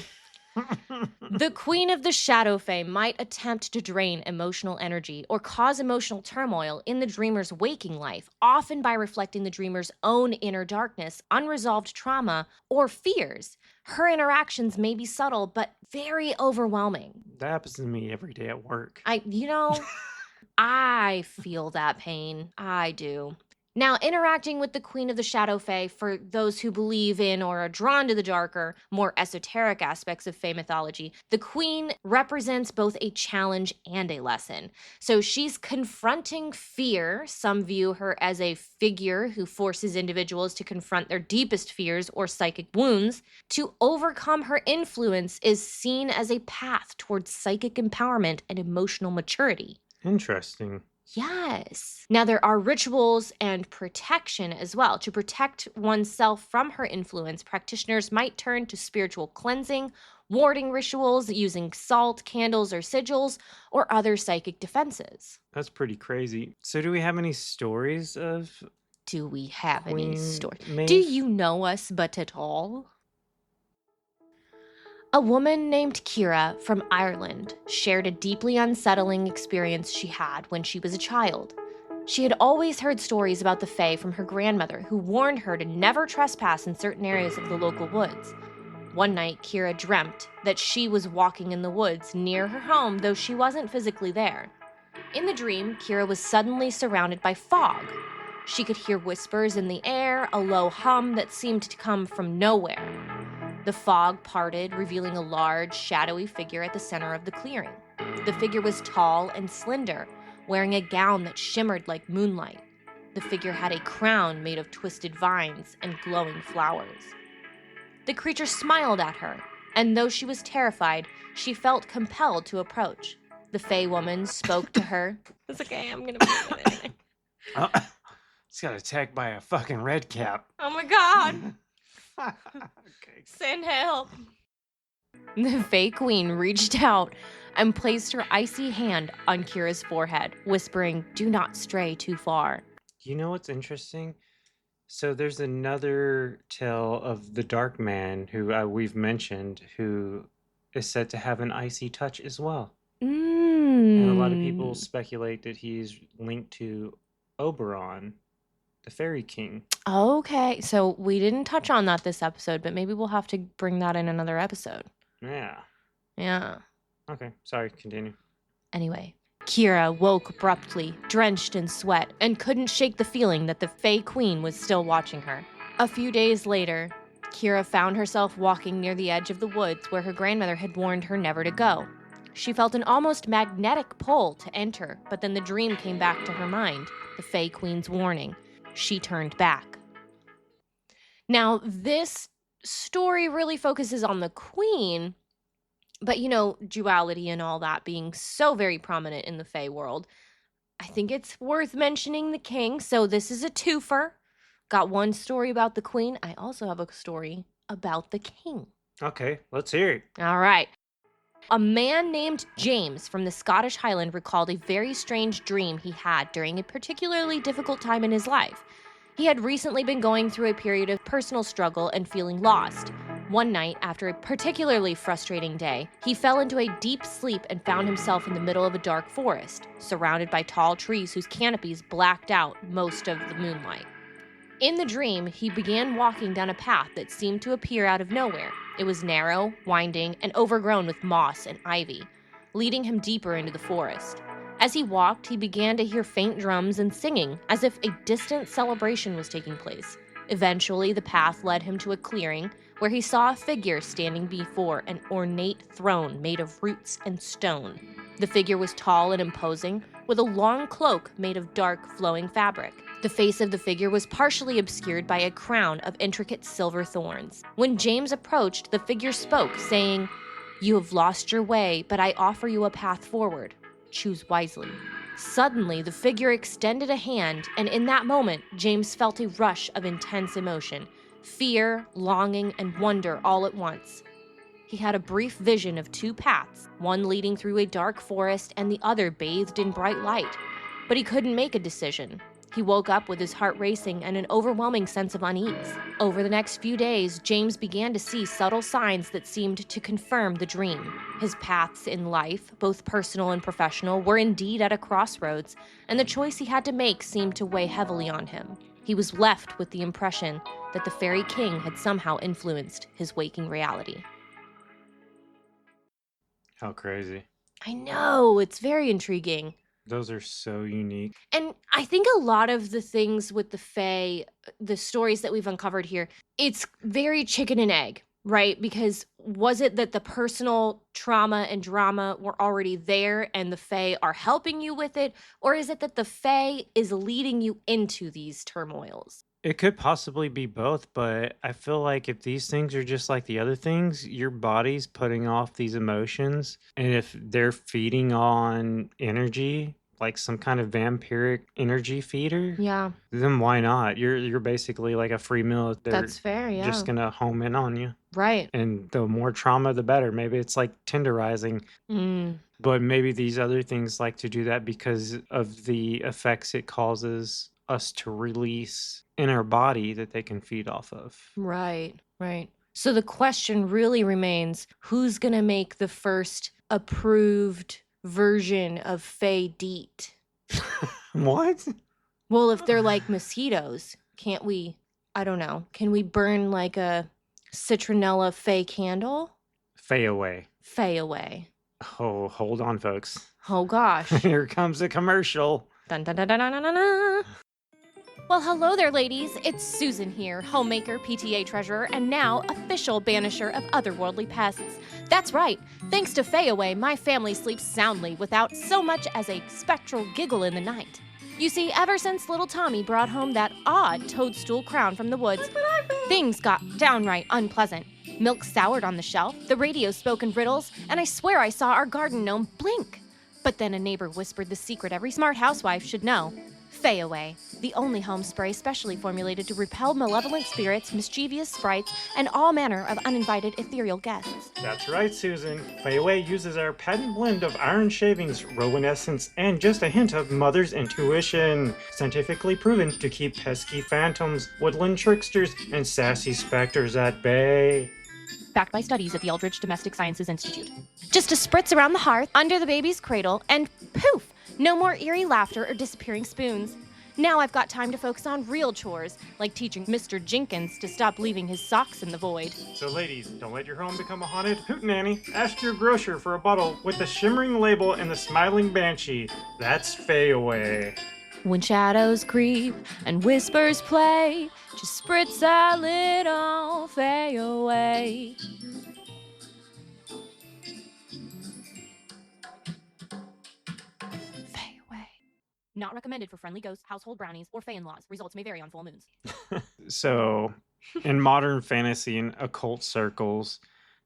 The Queen of the Shadow Fae might attempt to drain emotional energy or cause emotional turmoil in the dreamer's waking life, often by reflecting the dreamer's own inner darkness, unresolved trauma, or fears. Her interactions may be subtle, but very overwhelming. That happens to me every day at work. I feel that pain. I do. Now, interacting with the Queen of the Shadow Fae, for those who believe in or are drawn to the darker, more esoteric aspects of Fae mythology, the Queen represents both a challenge and a lesson. So she's confronting fear. Some view her as a figure who forces individuals to confront their deepest fears or psychic wounds. To overcome her influence is seen as a path towards psychic empowerment and emotional maturity. Interesting. Yes. Now, there are rituals and protection as well. To protect oneself from her influence, practitioners might turn to spiritual cleansing, warding rituals using salt, candles, or sigils, or other psychic defenses. That's pretty crazy. So do we have any stories of Do we have any Queen stories? Maeve? Do you know us but at all? A woman named Kira from Ireland shared a deeply unsettling experience she had when she was a child. She had always heard stories about the Fae from her grandmother, who warned her to never trespass in certain areas of the local woods. One night, Kira dreamt that she was walking in the woods near her home, though she wasn't physically there. In the dream, Kira was suddenly surrounded by fog. She could hear whispers in the air, a low hum that seemed to come from nowhere. The fog parted, revealing a large, shadowy figure at the center of the clearing. The figure was tall and slender, wearing a gown that shimmered like moonlight. The figure had a crown made of twisted vines and glowing flowers. The creature smiled at her, and though she was terrified, she felt compelled to approach. The Fey woman spoke to her. It's okay, I'm gonna move it. It's got attacked by a fucking red cap. Oh my god! Okay. Send help! The Fey Queen reached out and placed her icy hand on Kira's forehead, whispering, "Do not stray too far." You know what's interesting? So there's another tale of the Dark Man who we've mentioned, who is said to have an icy touch as well. And a lot of people speculate that he's linked to Oberon, the Fairy King. Okay, so we didn't touch on that this episode, but maybe we'll have to bring that in another episode. Yeah. Yeah. Okay, sorry, continue. Anyway, Kira woke abruptly, drenched in sweat, and couldn't shake the feeling that the Fey Queen was still watching her. A few days later, Kira found herself walking near the edge of the woods where her grandmother had warned her never to go. She felt an almost magnetic pull to enter, but then the dream came back to her mind, the Fey Queen's warning. She turned back. Now, this story really focuses on the queen, but duality and all that being so very prominent in the Fey world, I think it's worth mentioning the king. So this is a twofer. Got one story about the queen. I also have a story about the king. Okay, let's hear it. All right. A man named James from the Scottish Highland recalled a very strange dream he had during a particularly difficult time in his life. He had recently been going through a period of personal struggle and feeling lost. One night, after a particularly frustrating day, he fell into a deep sleep and found himself in the middle of a dark forest, surrounded by tall trees whose canopies blacked out most of the moonlight. In the dream, he began walking down a path that seemed to appear out of nowhere. It was narrow, winding, and overgrown with moss and ivy, leading him deeper into the forest. As he walked, he began to hear faint drums and singing, as if a distant celebration was taking place. Eventually, the path led him to a clearing, where he saw a figure standing before an ornate throne made of roots and stone. The figure was tall and imposing, with a long cloak made of dark, flowing fabric. The face of the figure was partially obscured by a crown of intricate silver thorns. When James approached, the figure spoke, saying, "You have lost your way, but I offer you a path forward. Choose wisely." Suddenly, the figure extended a hand, and in that moment, James felt a rush of intense emotion, fear, longing, and wonder all at once. He had a brief vision of two paths, one leading through a dark forest and the other bathed in bright light. But he couldn't make a decision. He woke up with his heart racing and an overwhelming sense of unease. Over the next few days, James began to see subtle signs that seemed to confirm the dream. His paths in life, both personal and professional, were indeed at a crossroads, and the choice he had to make seemed to weigh heavily on him. He was left with the impression that the Fairy King had somehow influenced his waking reality. How crazy. I know, it's very intriguing. Those are so unique. And I think a lot of the things with the Fae, the stories that we've uncovered here, it's very chicken and egg, right? Because was it that the personal trauma and drama were already there and the Fae are helping you with it? Or is it that the Fae is leading you into these turmoils? It could possibly be both, but I feel like if these things are just like the other things, your body's putting off these emotions. And if they're feeding on energy, like some kind of vampiric energy feeder, Yeah, then why not? You're basically like a free meal. They're that's fair, yeah. just gonna home in on you. Right. And the more trauma, the better. Maybe it's like tenderizing. But maybe these other things like to do that because of the effects it causes us to release in our body that they can feed off of. Right, right. So the question really remains, who's going to make the first approved version of Fae Deet? What? Well, if they're like mosquitoes, can't we, I don't know, can we burn like a citronella Fae candle? Fae away. Fae away. Oh, hold on, folks. Oh gosh. Here comes a commercial. Dun, dun, dun, dun, dun, dun, dun. Well, hello there, ladies. It's Susan here, homemaker, PTA treasurer, and now official banisher of otherworldly pests. That's right. Thanks to Fayaway, my family sleeps soundly without so much as a spectral giggle in the night. You see, ever since little Tommy brought home that odd toadstool crown from the woods, things got downright unpleasant. Milk soured on the shelf, the radio spoke in riddles, and I swear I saw our garden gnome blink. But then a neighbor whispered the secret every smart housewife should know. Fayaway, the only home spray specially formulated to repel malevolent spirits, mischievous sprites, and all manner of uninvited ethereal guests. That's right, Susan. Fayaway uses our patent blend of iron shavings, rowan essence, and just a hint of mother's intuition. Scientifically proven to keep pesky phantoms, woodland tricksters, and sassy specters at bay. Backed by studies at the Eldridge Domestic Sciences Institute. Just a spritz around the hearth, under the baby's cradle, and poof! No more eerie laughter or disappearing spoons. Now I've got time to focus on real chores, like teaching Mr. Jenkins to stop leaving his socks in the void. So ladies, don't let your home become a haunted hootenanny. Ask your grocer for a bottle with the shimmering label and the smiling banshee. That's Fayaway. When shadows creep and whispers play, just spritz a little Fayaway. Not recommended for friendly ghosts, household brownies, or Fey-in-laws. Results may vary on full moons. So, in modern fantasy and occult circles,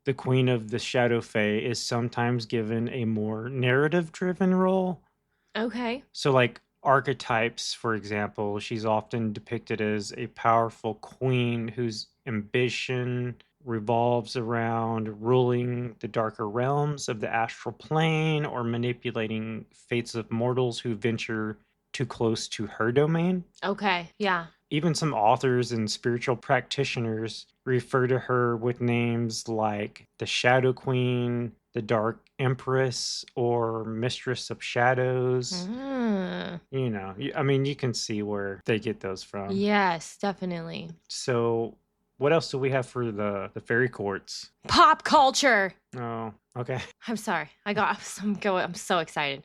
the Queen of the Shadow Fae is sometimes given a more narrative-driven role. Okay. So, like archetypes, for example, she's often depicted as a powerful queen whose ambition revolves around ruling the darker realms of the astral plane or manipulating fates of mortals who venture too close to her domain. Okay, yeah. Even some authors and spiritual practitioners refer to her with names like the Shadow Queen, the Dark Empress, or Mistress of Shadows. You know, I mean, you can see where they get those from. Yes, definitely. So, what else do we have for the fairy courts? Pop culture! Oh, okay. I'm sorry. I'm so excited.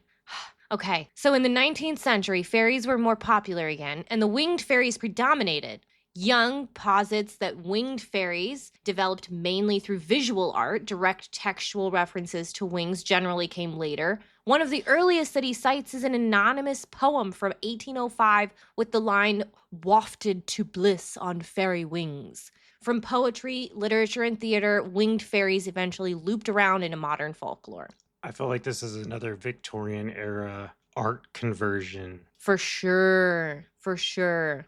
Okay, so in the 19th century, fairies were more popular again, and the winged fairies predominated. Young posits that winged fairies, developed mainly through visual art, direct textual references to wings generally came later. One of the earliest that he cites is an anonymous poem from 1805 with the line, "Wafted to bliss on fairy wings." From poetry, literature, and theater, winged fairies eventually looped around into modern folklore. I feel like this is another Victorian era art conversion. For sure.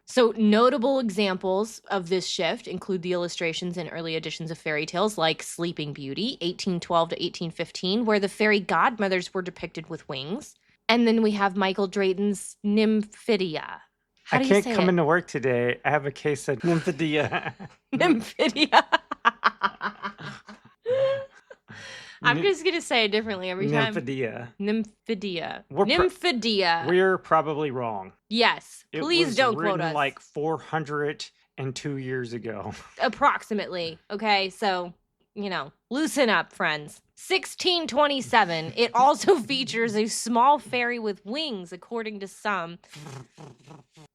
So notable examples of this shift include the illustrations in early editions of fairy tales like Sleeping Beauty, 1812 to 1815, where the fairy godmothers were depicted with wings. And then we have Michael Drayton's Nymphidia. How do you say it? I can't come into work today. I have a case of Nymphidia. Nymphidia. I'm just going to say it differently every time. Nymphidia. We're probably wrong. Yes. Please don't quote us. It was written like 402 years ago. Approximately. Okay, so, loosen up, friends. 1627. It also features a small fairy with wings, according to some.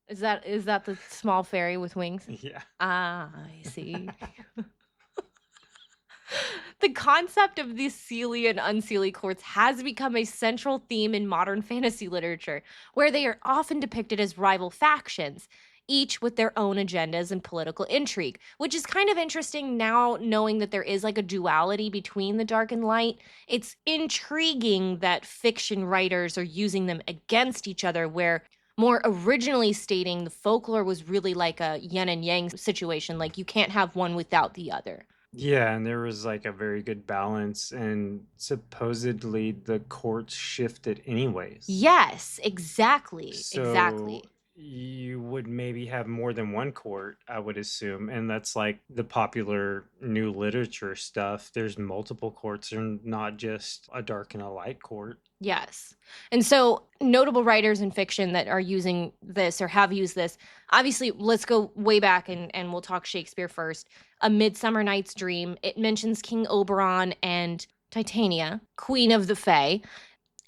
Is that the small fairy with wings? Yeah. Ah, I see. The concept of the Seelie and Unseelie courts has become a central theme in modern fantasy literature, where they are often depicted as rival factions, each with their own agendas and political intrigue, which is kind of interesting now knowing that there is like a duality between the dark and light. It's intriguing that fiction writers are using them against each other, where more originally stating the folklore was really like a yin and yang situation, like you can't have one without the other. Yeah, and there was like a very good balance, and supposedly the courts shifted anyways. Yes, exactly. So you would maybe have more than one court, I would assume, and that's like the popular new literature stuff. There's multiple courts and not just a dark and a light court. Yes. And so notable writers in fiction that are using this or have used this, obviously, let's go way back and we'll talk Shakespeare first. A Midsummer Night's Dream, it mentions King Oberon and Titania, Queen of the Fae.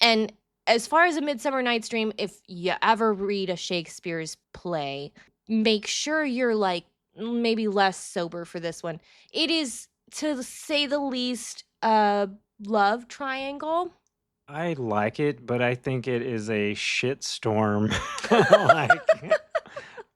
And as far as A Midsummer Night's Dream, if you ever read a Shakespeare's play, make sure you're like maybe less sober for this one. It is, to say the least, a love triangle. I like it, but I think it is a shitstorm. Like,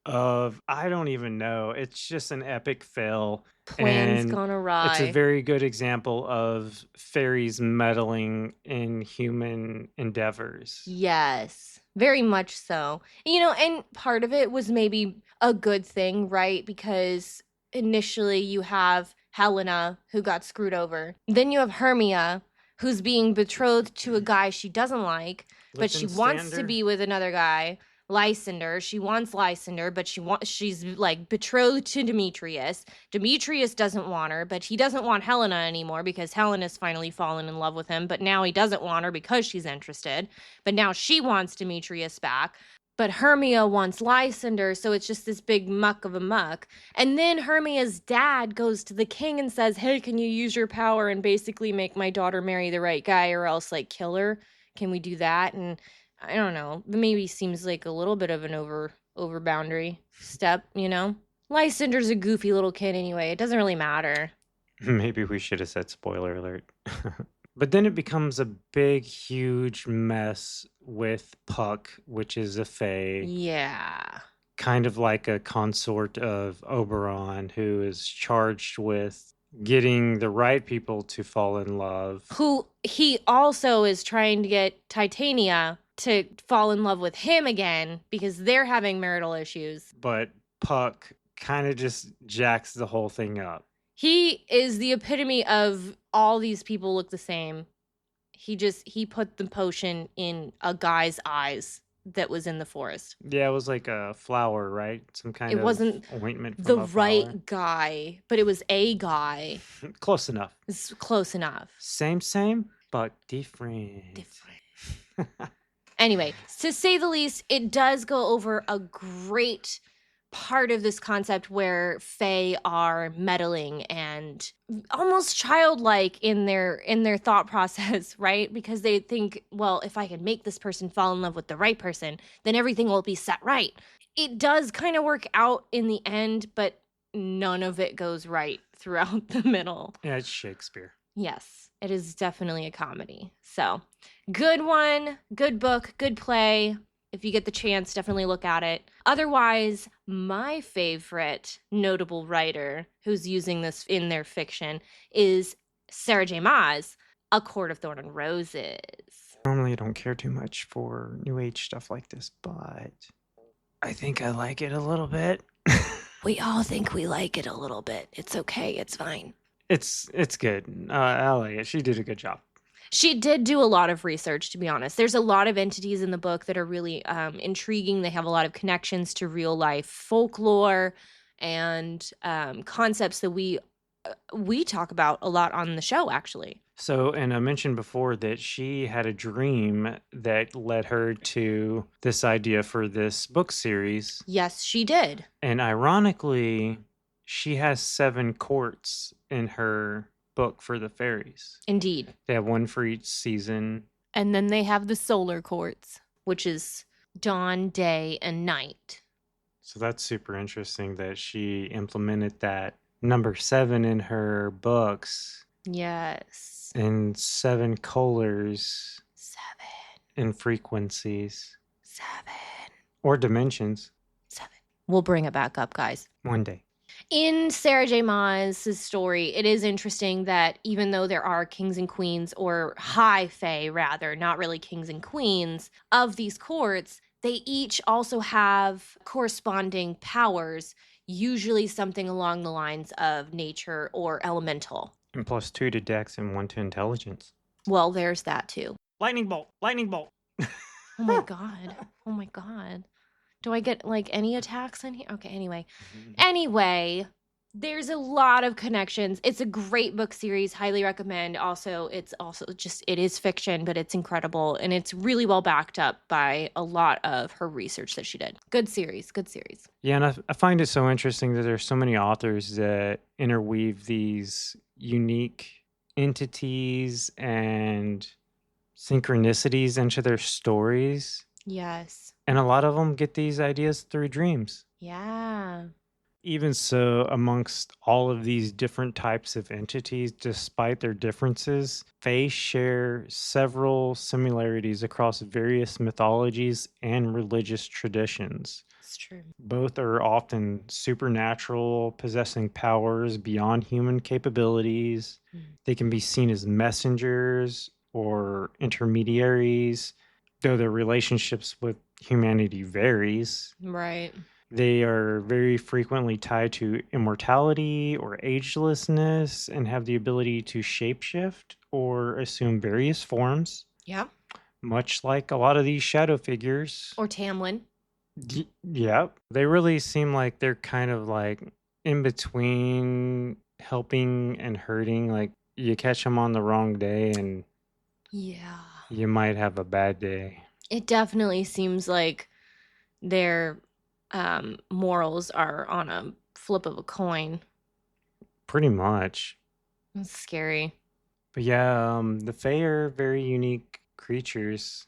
I don't even know. It's just an epic fail. Plans And gone it's a awry. very good example of fairies meddling in human endeavors. Yes, very much so. And part of it was maybe a good thing, right? Because initially you have Helena, who got screwed over. Then you have Hermia, who's being betrothed to a guy she doesn't like, but she wants to Lichtenstander? be with another guy. Lysander, she wants Lysander, but she's like betrothed to Demetrius. Demetrius doesn't want her, but he doesn't want Helena anymore because Helena's finally fallen in love with him, but now he doesn't want her because she's interested. But now she wants Demetrius back. But Hermia wants Lysander, so it's just this big muck of a muck. And then Hermia's dad goes to the king and says, "Hey, can you use your power and basically make my daughter marry the right guy or else like kill her? Can we do that?" And I don't know, maybe seems like a little bit of an over boundary step, Lysander's a goofy little kid anyway. It doesn't really matter. Maybe we should have said spoiler alert. But then it becomes a big, huge mess with Puck, which is a fae. Yeah. Kind of like a consort of Oberon, who is charged with getting the right people to fall in love. Who he also is trying to get Titania to fall in love with him again because they're having marital issues. But Puck kind of just jacks the whole thing up. He is the epitome of all these people look the same. He put the potion in a guy's eyes that was in the forest. Yeah, it was like a flower, right? Some kind It of wasn't ointment from the a flower. right guy, but it was a guy. Close enough. It's close enough. Same, but different. Anyway, to say the least, it does go over a great part of this concept where fae are meddling and almost childlike in their thought process, right? Because they think, well, if I can make this person fall in love with the right person, then everything will be set right. It does kind of work out in the end, but none of it goes right throughout the middle. Yeah, it's Shakespeare. Yes, it is definitely a comedy. So, good one, good book, good play. If you get the chance, definitely look at it. Otherwise, my favorite notable writer who's using this in their fiction is Sarah J. Maas, A Court of Thorn and Roses. Normally, I don't care too much for New Age stuff like this, but I think I like it a little bit. We all think we like it a little bit. It's okay. It's fine. It's good. I like it. She did a good job. She did do a lot of research, to be honest. There's a lot of entities in the book that are really intriguing. They have a lot of connections to real life folklore and concepts that we talk about a lot on the show, actually. So, and I mentioned before that she had a dream that led her to this idea for this book series. Yes, she did. And ironically, she has 7 courts in her book for the fairies. Indeed. They have one for each season. And then they have the solar courts, which is dawn, day, and night. So that's super interesting that she implemented that number 7 in her books. Yes. And 7 colors. 7. And frequencies. 7. Or dimensions. 7. We'll bring it back up, guys. One day. In Sarah J. Maas' story, it is interesting that even though there are kings and queens, or high fae rather, not really kings and queens, of these courts, they each also have corresponding powers, usually something along the lines of nature or elemental. And +2 to dex and 1 to intelligence. Well, there's that too. Lightning bolt! Lightning bolt! Oh my god. Oh my god. Do I get like any attacks in here? Okay, anyway. Anyway, there's a lot of connections. It's a great book series. Highly recommend. Also, it's also just, it is fiction, but it's incredible. And it's really well backed up by a lot of her research that she did. Good series. Good series. Yeah, and I find it so interesting that there's so many authors that interweave these unique entities and synchronicities into their stories. Yes. And a lot of them get these ideas through dreams. Yeah. Even so, amongst all of these different types of entities, despite their differences, Fae share several similarities across various mythologies and religious traditions. It's true. Both are often supernatural, possessing powers beyond human capabilities. They can be seen as messengers or intermediaries, though their relationships with humanity varies. Right. They are very frequently tied to immortality or agelessness and have the ability to shapeshift or assume various forms, Yeah. much like a lot of these shadow figures. Or Tamlin. Yep. They really seem like they're kind of like in between helping and hurting. Like you catch them on the wrong day and Yeah. you might have a bad day. It definitely seems like their morals are on a flip of a coin. Pretty much. It's scary. But yeah, the Fae are very unique creatures.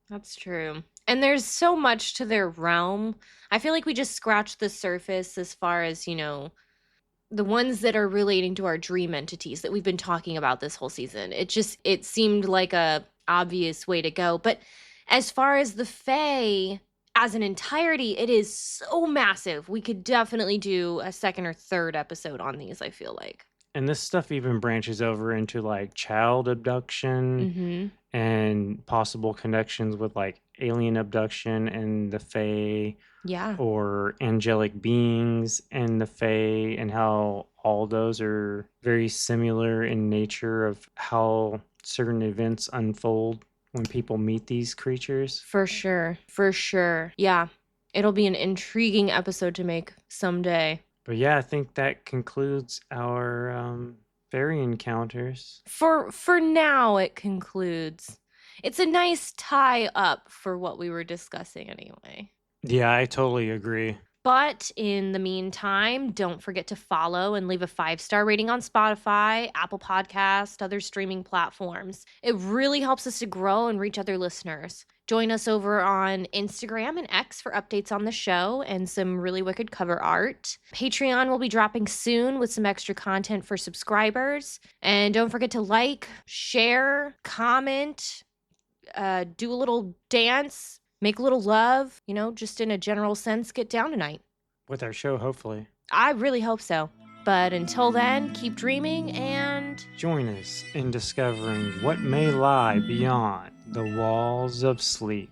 That's true. And there's so much to their realm. I feel like we just scratched the surface as far as, the ones that are relating to our dream entities that we've been talking about this whole season. It seemed like a obvious way to go. But as far as the Fae as an entirety, it is so massive. We could definitely do a second or third episode on these, I feel like. And this stuff even branches over into like child abduction Mm-hmm. and possible connections with like alien abduction and the Fae, Yeah. or angelic beings and the Fae, and how all those are very similar in nature of how certain events unfold when people meet these creatures. For sure. For sure. Yeah. It'll be an intriguing episode to make someday. But yeah, I think that concludes our fairy encounters. For now, it concludes. It's a nice tie up for what we were discussing anyway. Yeah, I totally agree. But in the meantime, don't forget to follow and leave a 5-star rating on Spotify, Apple Podcast, other streaming platforms. It really helps us to grow and reach other listeners. Join us over on Instagram and X for updates on the show and some really wicked cover art. Patreon will be dropping soon with some extra content for subscribers. And don't forget to like, share, comment, do a little dance, make a little love, just in a general sense, get down tonight. With our show, hopefully. I really hope so. But until then, keep dreaming and join us in discovering what may lie beyond the walls of sleep.